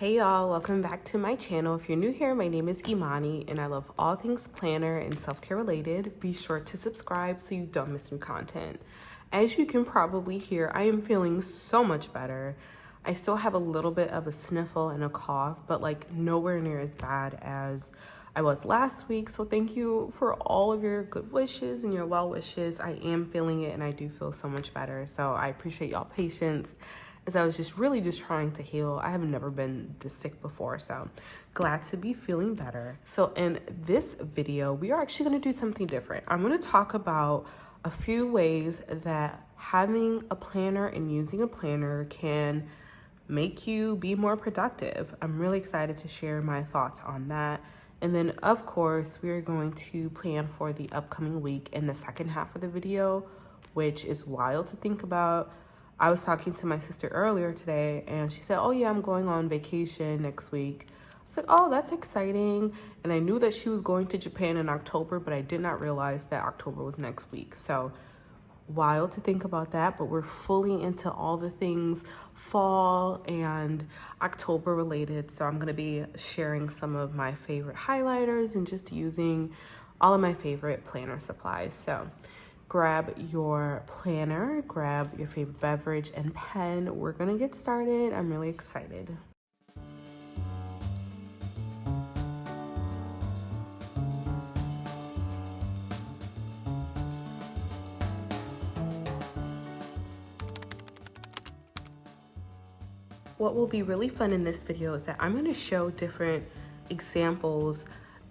Hey y'all, welcome back to my channel. If you're new here, my name is Imani and I love all things planner and self-care related. Be sure to subscribe so you don't miss new content. As you can probably hear, I am feeling so much better. I still have a little bit of a sniffle and a cough, but like nowhere near as bad as I was last week. So thank you for all of your good wishes and your well wishes. I am feeling it and I do feel so much better. So I appreciate y'all patience as I was just really trying to heal. I have never been this sick before, so glad to be feeling better. So in this video, we are actually gonna do something different. I'm gonna talk about a few ways that having a planner and using a planner can make you be more productive. I'm really excited to share my thoughts on that. And then of course, we're going to plan for the upcoming week in the second half of the video, which is wild to think about. I was talking to my sister earlier today and she said, oh yeah, I'm going on vacation next week. I was like, oh, that's exciting. And I knew that she was going to Japan in October, but I did not realize that October was next week. So wild to think about that, but we're fully into all the things fall and October related. So I'm gonna be sharing some of my favorite highlighters and just using all of my favorite planner supplies. So grab your planner, grab your favorite beverage and pen. We're gonna get started. I'm really excited. What will be really fun in this video is that I'm gonna show different examples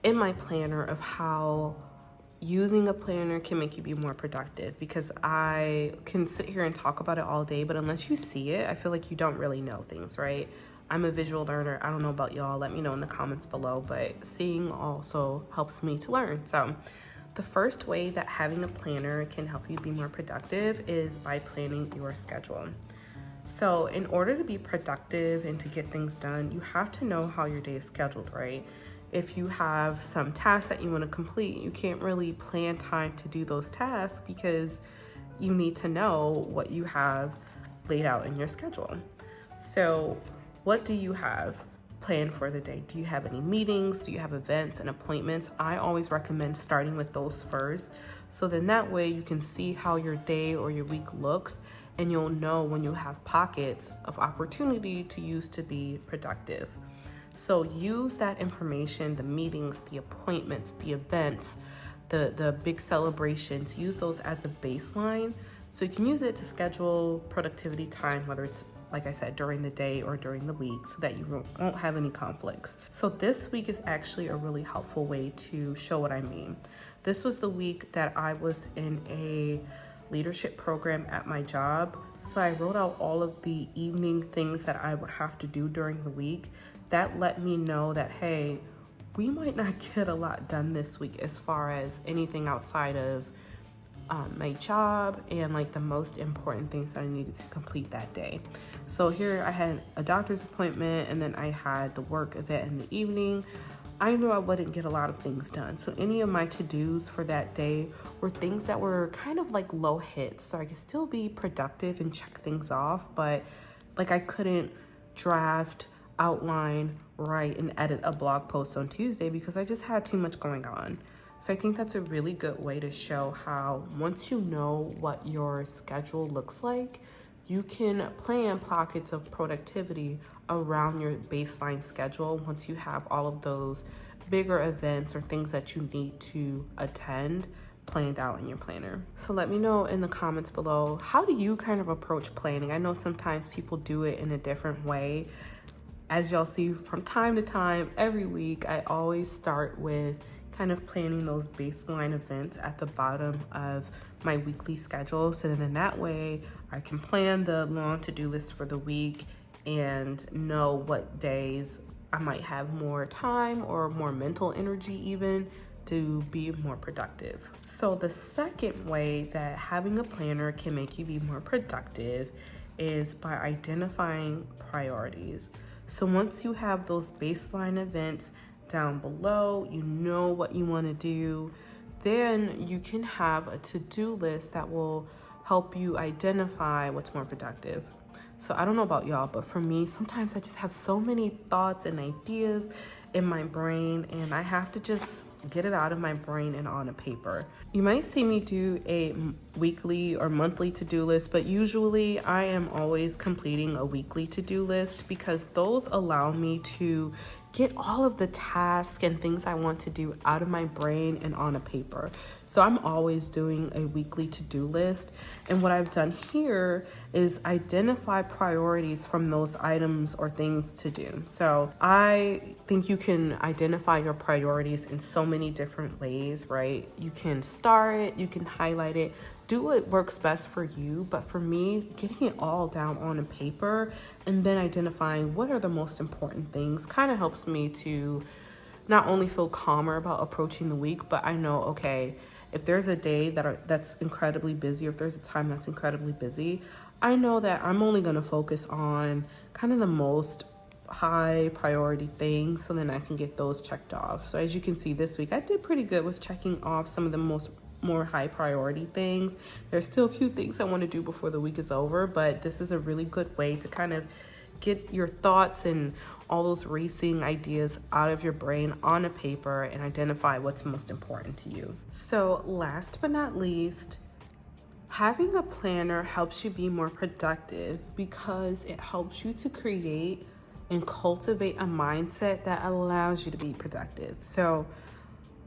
in my planner of how using a planner can make you be more productive, because I can sit here and talk about it all day, but unless you see it, I feel like you don't really know things, right? I'm a visual learner. I don't know about y'all. Let me know in the comments below, but seeing also helps me to learn. So the first way that having a planner can help you be more productive is by planning your schedule. So in order to be productive and to get things done, you have to know how your day is scheduled, right? If you have some tasks that you want to complete, you can't really plan time to do those tasks because you need to know what you have laid out in your schedule. So what do you have planned for the day? Do you have any meetings? Do you have events and appointments? I always recommend starting with those first. So then that way you can see how your day or your week looks, and you'll know when you have pockets of opportunity to use to be productive. So use that information, the meetings, the appointments, the events, the big celebrations, use those as a baseline. So you can use it to schedule productivity time, whether it's, like I said, during the day or during the week, so that you won't have any conflicts. So this week is actually a really helpful way to show what I mean. This was the week that I was in a leadership program at my job. So I wrote out all of the evening things that I would have to do during the week. That let me know that, hey, we might not get a lot done this week as far as anything outside of my job and like the most important things that I needed to complete that day. So here I had a doctor's appointment and then I had the work event in the evening. I knew I wouldn't get a lot of things done. So any of my to-dos for that day were things that were kind of like low hits. So I could still be productive and check things off, but like I couldn't draft, outline, write, and edit a blog post on Tuesday because I just had too much going on. So I think that's a really good way to show how once you know what your schedule looks like, you can plan pockets of productivity around your baseline schedule once you have all of those bigger events or things that you need to attend planned out in your planner. So let me know in the comments below, how do you kind of approach planning? I know sometimes people do it in a different way. As y'all see from time to time, every week, I always start with kind of planning those baseline events at the bottom of my weekly schedule. So then in that way, I can plan the long to-do list for the week and know what days I might have more time or more mental energy even to be more productive. So the second way that having a planner can make you be more productive is by identifying priorities. So once you have those baseline events down below, you know what you want to do, then you can have a to-do list that will help you identify what's more productive. So I don't know about y'all, but for me, sometimes I just have so many thoughts and ideas in my brain, and I have to just get it out of my brain and on a paper. You might see me do a weekly or monthly to-do list, but usually I am always completing a weekly to-do list because those allow me to get all of the tasks and things I want to do out of my brain and on a paper. So I'm always doing a weekly to-do list. And what I've done here is identify priorities from those items or things to do. So I think you can identify your priorities in so many different ways, right? You can star it, you can highlight it, do what works best for you. But for me, getting it all down on a paper and then identifying what are the most important things kind of helps me to not only feel calmer about approaching the week, but I know, okay, if there's a day that's incredibly busy, or if there's a time that's incredibly busy, I know that I'm only going to focus on kind of the most high priority things, so then I can get those checked off. So as you can see this week, I did pretty good with checking off some of the more high priority things. There's still a few things I want to do before the week is over, but this is a really good way to kind of get your thoughts and all those racing ideas out of your brain on a paper and identify what's most important to you. So last but not least, having a planner helps you be more productive because it helps you to create and cultivate a mindset that allows you to be productive. So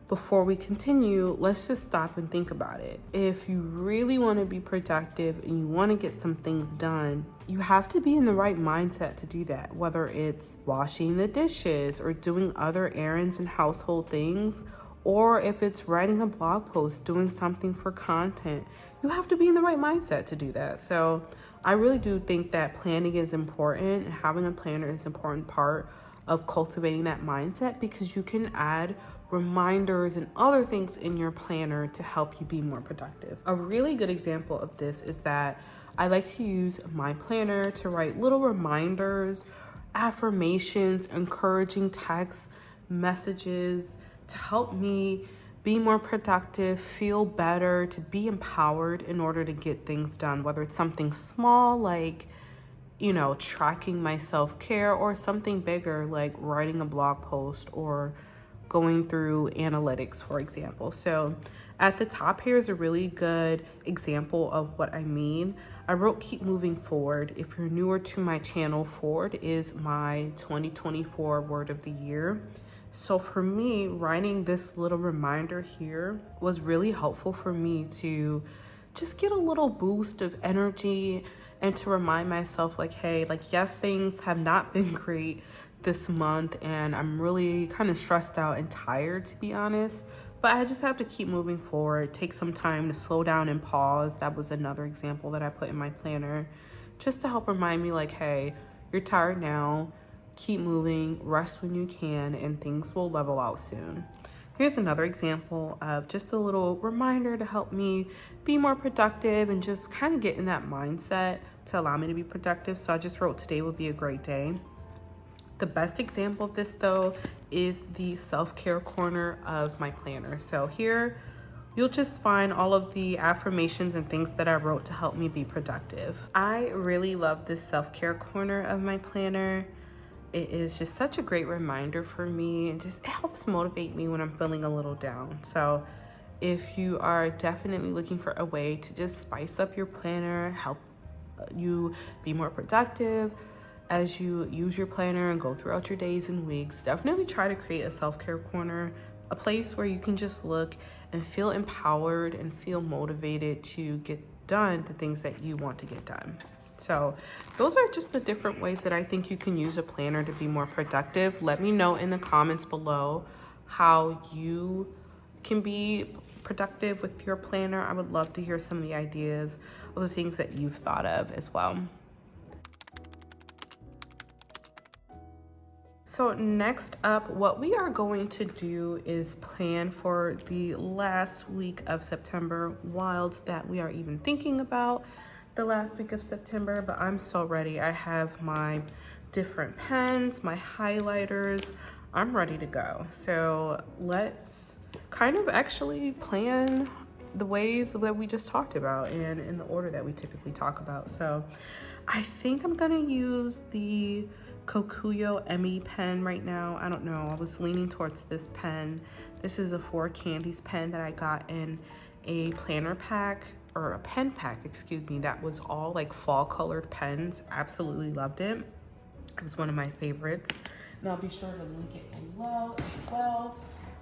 before we continue, let's just stop and think about it. If you really want to be productive and you want to get some things done, you have to be in the right mindset to do that, whether it's washing the dishes or doing other errands and household things, or if it's writing a blog post, doing something for content. You have to be in the right mindset to do that. So I really do think that planning is important, and having a planner is an important part of cultivating that mindset, because you can add reminders and other things in your planner to help you be more productive. A really good example of this is that I like to use my planner to write little reminders, affirmations, encouraging text messages to help me be more productive, feel better, to be empowered in order to get things done, whether it's something small like tracking my self-care, or something bigger like writing a blog post or going through analytics, for example. So at the top here is a really good example of what I mean. I wrote keep moving forward. If you're newer to my channel, forward is my 2024 word of the year. So for me, writing this little reminder here was really helpful for me to just get a little boost of energy and to remind myself hey, yes, things have not been great this month and I'm really kind of stressed out and tired, to be honest, but I just have to keep moving forward, take some time to slow down and pause. That was another example that I put in my planner just to help remind me hey, you're tired now, keep moving, rest when you can, and things will level out soon. Here's another example of just a little reminder to help me be more productive and just kind of get in that mindset to allow me to be productive. So I just wrote today would be a great day. The best example of this, though, is the self-care corner of my planner. So here, you'll just find all of the affirmations and things that I wrote to help me be productive. I really love this self-care corner of my planner. It is just such a great reminder for me, and just it helps motivate me when I'm feeling a little down. So if you are definitely looking for a way to just spice up your planner, help you be more productive as you use your planner and go throughout your days and weeks, definitely try to create a self-care corner, a place where you can just look and feel empowered and feel motivated to get done the things that you want to get done. So those are just the different ways that I think you can use a planner to be more productive. Let me know in the comments below how you can be productive with your planner. I would love to hear some of the ideas of the things that you've thought of as well. So next up, what we are going to do is plan for the last week of September, whilst that we are even thinking about the last week of September, but I'm so ready. I have my different pens, my highlighters, I'm ready to go. So let's kind of actually plan the ways that we just talked about and in the order that we typically talk about. So I think I'm gonna use the Kokuyo ME pen right now. I don't know, I was leaning towards this pen. This is a 4 Candies pen that I got in a planner pack, or a pen pack, excuse me, that was all like fall colored pens. Absolutely loved it. It was one of my favorites. And I'll be sure to link it below as well.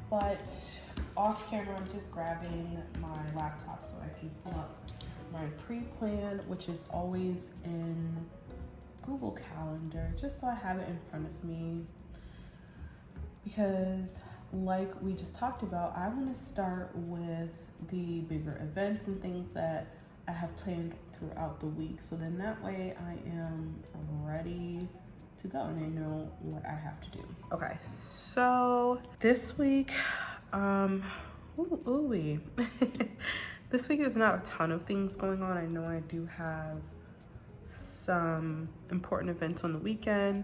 But off camera, I'm just grabbing my laptop so I can pull up my pre-plan, which is always in Google Calendar, just so I have it in front of me. Because like we just talked about, I want to start with the bigger events and things that I have planned throughout the week. So then that way I am ready to go and I know what I have to do. Okay, so this week, this week is not a ton of things going on. I know I do have some important events on the weekend,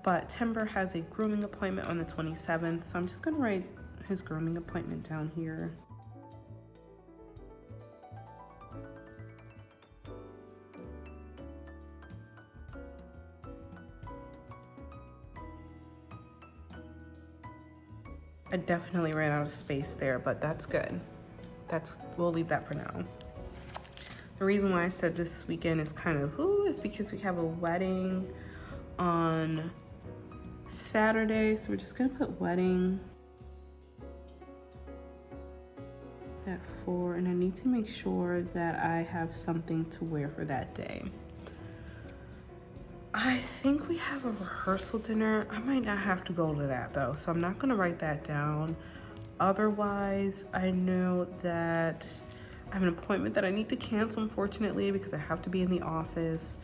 but Timber has a grooming appointment on the 27th, so I'm just gonna write his grooming appointment down here. I definitely ran out of space there, but that's good. We'll leave that for now. The reason why I said this weekend is kind of is because we have a wedding on Saturday, so we're just gonna put wedding at 4, and I need to make sure that I have something to wear for that day. I think we have a rehearsal dinner. I might not have to go to that though, so I'm not gonna write that down. Otherwise, I know that I have an appointment that I need to cancel, unfortunately, because I have to be in the office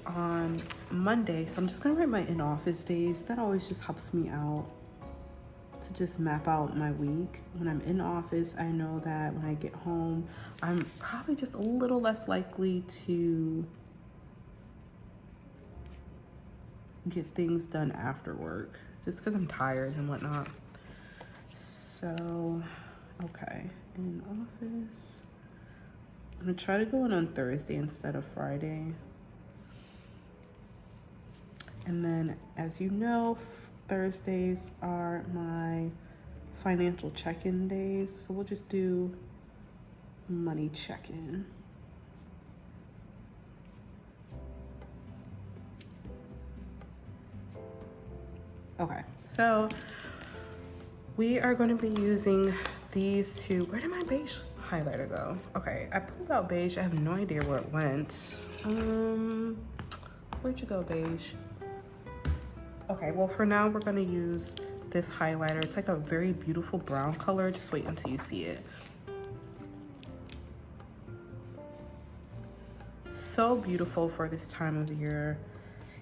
on Monday. So I'm just gonna write my in-office days. That always just helps me out to just map out my week. When I'm in office, I know that when I get home, I'm probably just a little less likely to get things done after work, just because I'm tired and whatnot. So, okay, in office. I'm gonna try to go in on Thursday instead of Friday. And then, as you know, Thursdays are my financial check-in days. So we'll just do money check-in. Okay, so we are going to be using these two. Where did my beige highlighter go? Okay, I pulled out beige. I have no idea where it went. Where'd you go, beige? Okay, well for now we're gonna use this highlighter. It's like a very beautiful brown color. Just wait until you see it. So beautiful for this time of the year.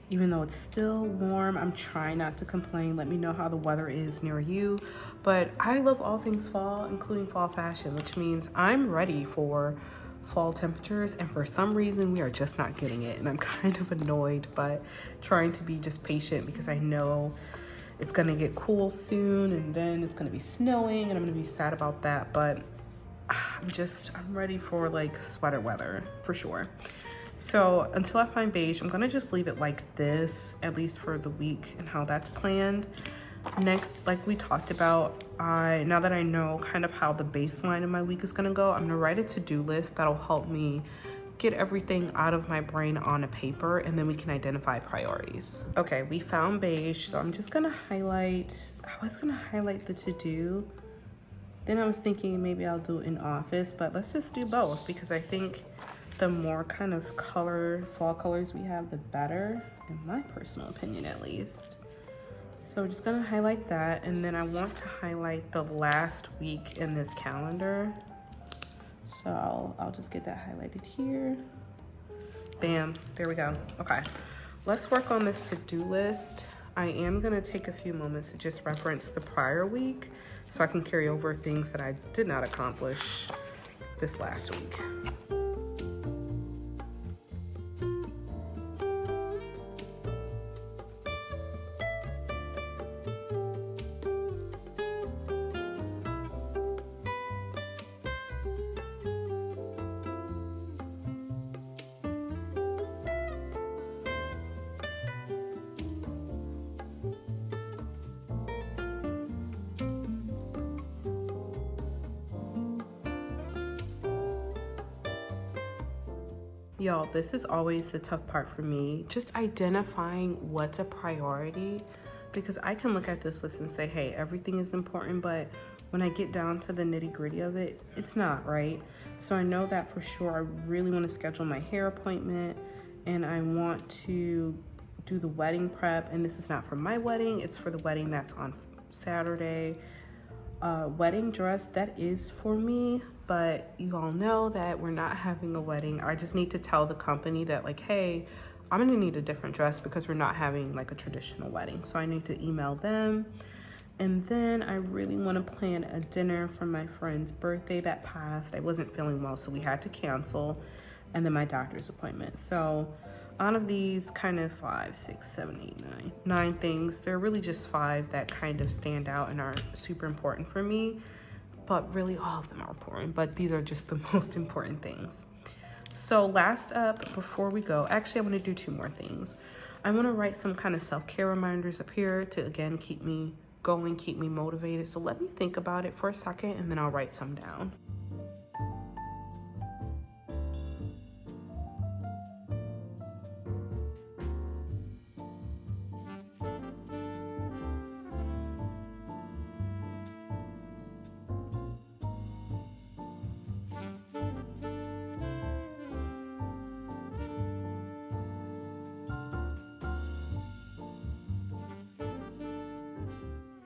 Even though it's still warm, I'm trying not to complain. Let me know how the weather is near you. But I love all things fall, including fall fashion, which means I'm ready for fall temperatures. And for some reason, we are just not getting it. And I'm kind of annoyed, but trying to be just patient because I know it's gonna get cool soon and then it's gonna be snowing and I'm gonna be sad about that. But I'm ready for like sweater weather for sure. So until I find beige, I'm gonna just leave it like this, at least for the week and how that's planned. Next, like we talked about, now that I know kind of how the baseline of my week is gonna go, I'm gonna write a to-do list that'll help me get everything out of my brain on a paper, and then we can identify priorities. Okay, we found beige, so I'm just gonna highlight, I was gonna highlight the to-do. Then I was thinking maybe I'll do in office, but let's just do both because I think the more kind of fall colors we have, the better, in my personal opinion at least. So we're just gonna highlight that, and then I want to highlight the last week in this calendar. So I'll just get that highlighted here. Bam, there we go. Okay, let's work on this to-do list. I am gonna take a few moments to just reference the prior week so I can carry over things that I did not accomplish this last week. Y'all, this is always the tough part for me, just identifying what's a priority, because I can look at this list and say, hey, everything is important, but when I get down to the nitty-gritty of it, it's not, right? So I know that for sure I really want to schedule my hair appointment, and I want to do the wedding prep, and this is not for my wedding, it's for the wedding that's on Saturday. Wedding dress, that is for me, but you all know that we're not having a wedding. I just need to tell the company that, like, hey, I'm gonna need a different dress because we're not having like a traditional wedding. So I need to email them. And then I really want to plan a dinner for my friend's birthday that passed. I wasn't feeling well, so we had to cancel. And then my doctor's appointment. So out of these kind of 5, 6, 7, 8, 9 things, there are really just 5 that kind of stand out and are super important for me. But really all of them are important, but these are just the most important things. So last up, before we go, actually I want to do 2 more things. I want to write some kind of self-care reminders up here to, again, keep me going, keep me motivated. So let me think about it for a second and then I'll write some down.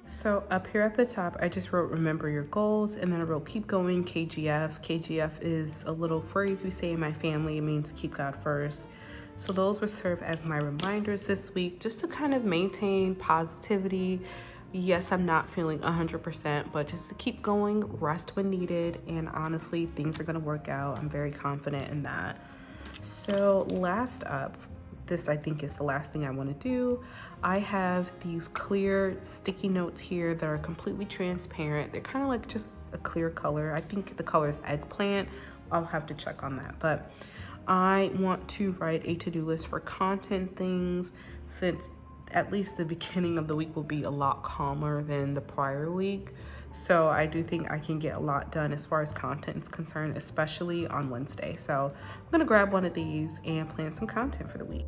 So up here at the top, I just wrote remember your goals, and then I wrote keep going, KGF. KGF is a little phrase we say in my family. It means keep God first. So those would serve as my reminders this week, just to kind of maintain positivity. Yes, I'm not feeling 100%, but just to keep going, rest when needed, and honestly, things are gonna work out. I'm very confident in that. So last up, this I think is the last thing I want to do. I have these clear sticky notes here that are completely transparent. They're kind of like just a clear color. I think the color is eggplant. I'll have to check on that. But I want to write a to-do list for content things, since at least the beginning of the week will be a lot calmer than the prior week. So I do think I can get a lot done as far as content is concerned, especially on Wednesday. So I'm gonna grab one of these and plan some content for the week.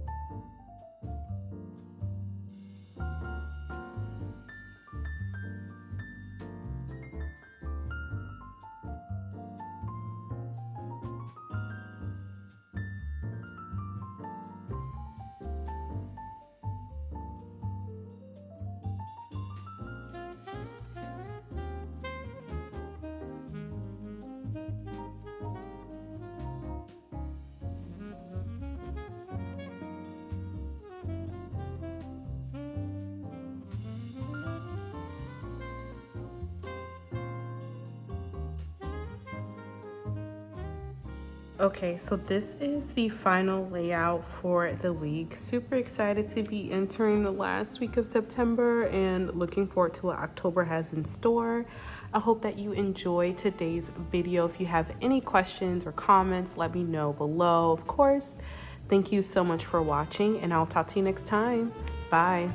Okay, so this is the final layout for the week. Super excited to be entering the last week of September and looking forward to what October has in store. I hope that you enjoyed today's video. If you have any questions or comments, let me know below, of course. Thank you so much for watching, and I'll talk to you next time. Bye.